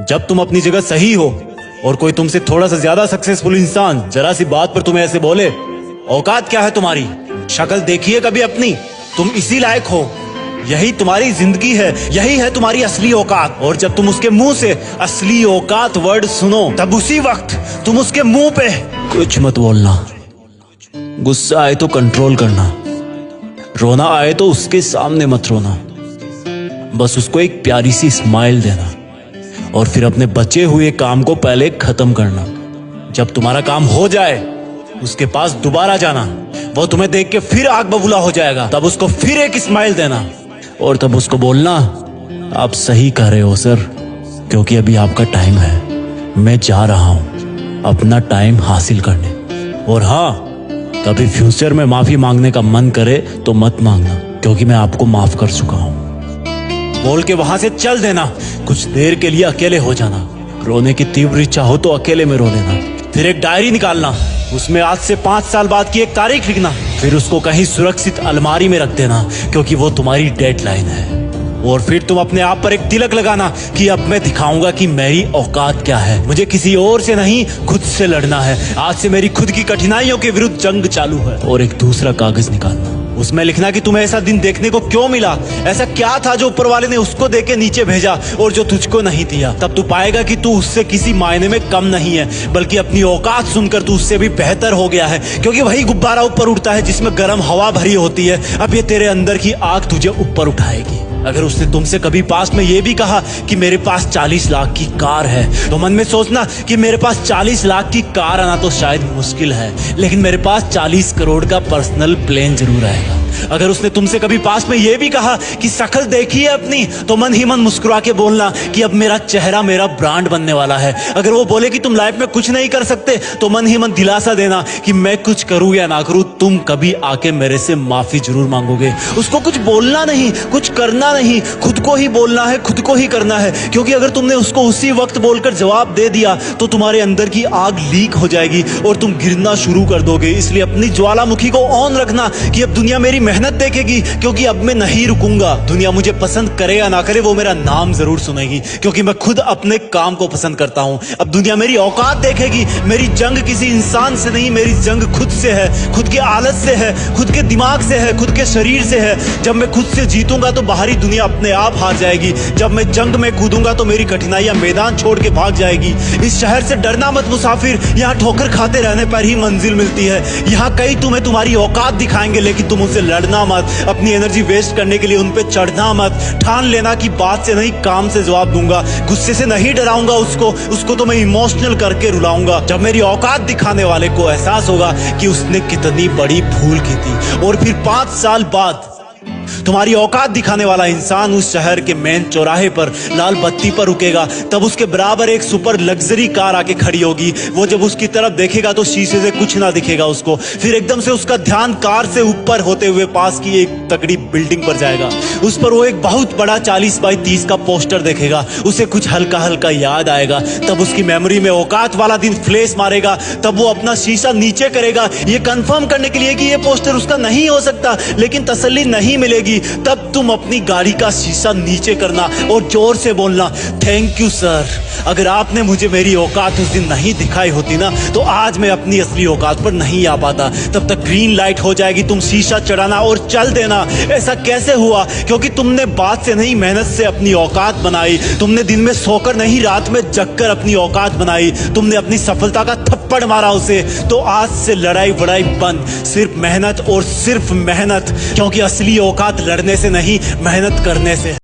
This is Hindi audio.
जब तुम अपनी जगह सही हो और कोई तुमसे थोड़ा सा ज्यादा सक्सेसफुल इंसान जरा सी बात पर तुम्हें ऐसे बोले, औकात क्या है तुम्हारी, शक्ल देखिए कभी अपनी, तुम इसी लायक हो, यही तुम्हारी जिंदगी है, यही है तुम्हारी असली औकात। और जब तुम उसके मुंह से असली औकात वर्ड सुनो, तब उसी वक्त तुम उसके मुंह पे कुछ मत बोलना। गुस्सा आए तो कंट्रोल करना, रोना आए तो उसके सामने मत रोना, बस उसको एक प्यारी सी स्माइल देना और फिर अपने बचे हुए काम को पहले खत्म करना। जब तुम्हारा काम हो जाए उसके पास दोबारा जाना, वो तुम्हें देख के फिर आग बबूला हो जाएगा, तब उसको फिर एक स्माइल देना और तब उसको बोलना, आप सही कह रहे हो सर, क्योंकि अभी आपका टाइम है, मैं जा रहा हूं अपना टाइम हासिल करने। और हाँ, कभी फ्यूचर में माफी मांगने का मन करे तो मत मांगना, क्योंकि मैं आपको माफ कर चुका हूं। बोल के वहां से चल देना, कुछ देर के लिए अकेले हो जाना, रोने की तीव्र इच्छा हो तो अकेले में रो लेना, फिर एक डायरी निकालना, उसमें आज से 5 साल बाद की एक तारीख लिखना, फिर उसको कहीं सुरक्षित अलमारी में रख देना, क्योंकि वो तुम्हारी डेडलाइन है। और फिर तुम अपने आप पर एक तिलक लगाना कि अब मैं दिखाऊंगा कि मेरी औकात क्या है, मुझे किसी और से नहीं खुद से लड़ना है, आज से मेरी खुद की कठिनाइयों के विरुद्ध जंग चालू है। और एक दूसरा कागज निकालना, उसमें लिखना कि तुम्हें ऐसा दिन देखने को क्यों मिला, ऐसा क्या था जो ऊपर वाले ने उसको देके नीचे भेजा और जो तुझको नहीं दिया। तब तू पाएगा कि तू उससे किसी मायने में कम नहीं है, बल्कि अपनी औकात सुनकर तू उससे भी बेहतर हो गया है, क्योंकि वही गुब्बारा ऊपर उड़ता है जिसमें गर्म हवा भरी होती है। अब ये तेरे अंदर की आग तुझे ऊपर उठाएगी। अगर उसने तुमसे कभी पास में ये भी कहा कि मेरे पास 40 लाख की कार है, तो मन में सोचना कि मेरे पास 40 लाख की कार आना तो शायद मुश्किल है, लेकिन मेरे पास 40 करोड़ का पर्सनल प्लेन जरूर आएगा। अगर उसने तुमसे कभी पास में ये भी कहा कि शक्ल देखिए अपनी, तो मन ही मन मुस्कुरा के बोलना कि अब मेरा चेहरा मेरा ब्रांड बनने वाला है। अगर वो बोले कि तुम लाइफ में कुछ नहीं कर सकते, तो मन ही मन दिलासा देना कि मैं कुछ करूं या ना करूं, तुम कभी आके मेरे से माफी जरूर मांगोगे। उसको कुछ बोलना नहीं, कुछ करना नहीं, खुद को ही बोलना है, खुद को ही करना है, क्योंकि अगर तुमने उसको उसी वक्त बोलकर जवाब दे दिया तो तुम्हारे अंदर की आग लीक हो जाएगी और तुम गिरना शुरू कर दोगे। इसलिए अपनी ज्वालामुखी को ऑन रखना कि अब दुनिया मेरी मेहनत देखेगी, क्योंकि अब मैं नहीं रुकूंगा। दुनिया मुझे पसंद करे या ना करे, वो मेरा नाम जरूर सुनेगी, क्योंकि मैं खुद अपने काम को पसंद करता हूं। अब दुनिया मेरी औकात देखेगी, मेरी जंग किसी इंसान से नहीं, मेरी जंग खुद से है, खुद के आलत से है, खुद के दिमाग से है, खुद के शरीर से है। जब मैं खुद से जीतूंगा तो बाहरी दुनिया अपने आप हार जाएगी। जब मैं जंग में कूदूंगा तो मेरी कठिनाइयां मैदान छोड़ के भाग जाएगी। इस शहर से डरना मत मुसाफिर, यहाँ ठोकर खाते रहने पर ही मंजिल मिलती है। यहाँ कई तुम्हें तुम्हारी औकात दिखाएंगे, लेकिन तुम उनसे लड़ना मत, अपनी एनर्जी वेस्ट करने के लिए उन पे चढ़ना मत। ठान लेना कि बात से नहीं काम से जवाब दूंगा, गुस्से से नहीं डराऊंगा उसको तो मैं इमोशनल करके रुलाऊंगा। जब मेरी औकात दिखाने वाले को एहसास होगा कि उसने कितनी बड़ी भूल की थी, और फिर 5 साल बाद तुम्हारी औकात दिखाने वाला इंसान उस शहर के मेन चौराहे पर लाल बत्ती पर रुकेगा, तब उसके बराबर एक सुपर लग्जरी कार आके खड़ी होगी। वो जब उसकी तरफ देखेगा तो शीशे से कुछ ना दिखेगा उसको, फिर एकदम से उसका ध्यान कार से ऊपर होते हुए पास की एक तगड़ी बिल्डिंग पर जाएगा। उस पर वो एक बहुत बड़ा 40 बाई 30 का पोस्टर देखेगा, उसे कुछ हल्का हल्का याद आएगा। तब उसकी मेमोरी में औकात वाला दिन फ्लैश मारेगा। तब वो अपना शीशा नीचे करेगा, ये कंफर्म करने के लिए कि ये पोस्टर उसका नहीं हो सकता, लेकिन तसल्ली नहीं मिलेगी। तब तुम अपनी गाड़ी का शीशा नीचे करना और जोर से बोलना, थैंक यू सर, अगर आपने मुझे मेरी औकात उस दिन नहीं दिखाई होती ना, तो आज मैं अपनी असली औकात पर नहीं आ पाता। तब तक ग्रीन लाइट हो जाएगी, तुम शीशा चढ़ाना और चल देना। ऐसा कैसे हुआ? क्योंकि तुमने बात से नहीं मेहनत से अपनी औकात बनाई। तुमने दिन में सोकर नहीं रात में जगकर अपनी औकात बनाई। तुमने अपनी सफलता का थप्पड़ मारा उसे। तो आज से लड़ाई वड़ाई बंद, सिर्फ मेहनत और सिर्फ मेहनत, क्योंकि असली औकात लड़ने से नहीं मेहनत करने से।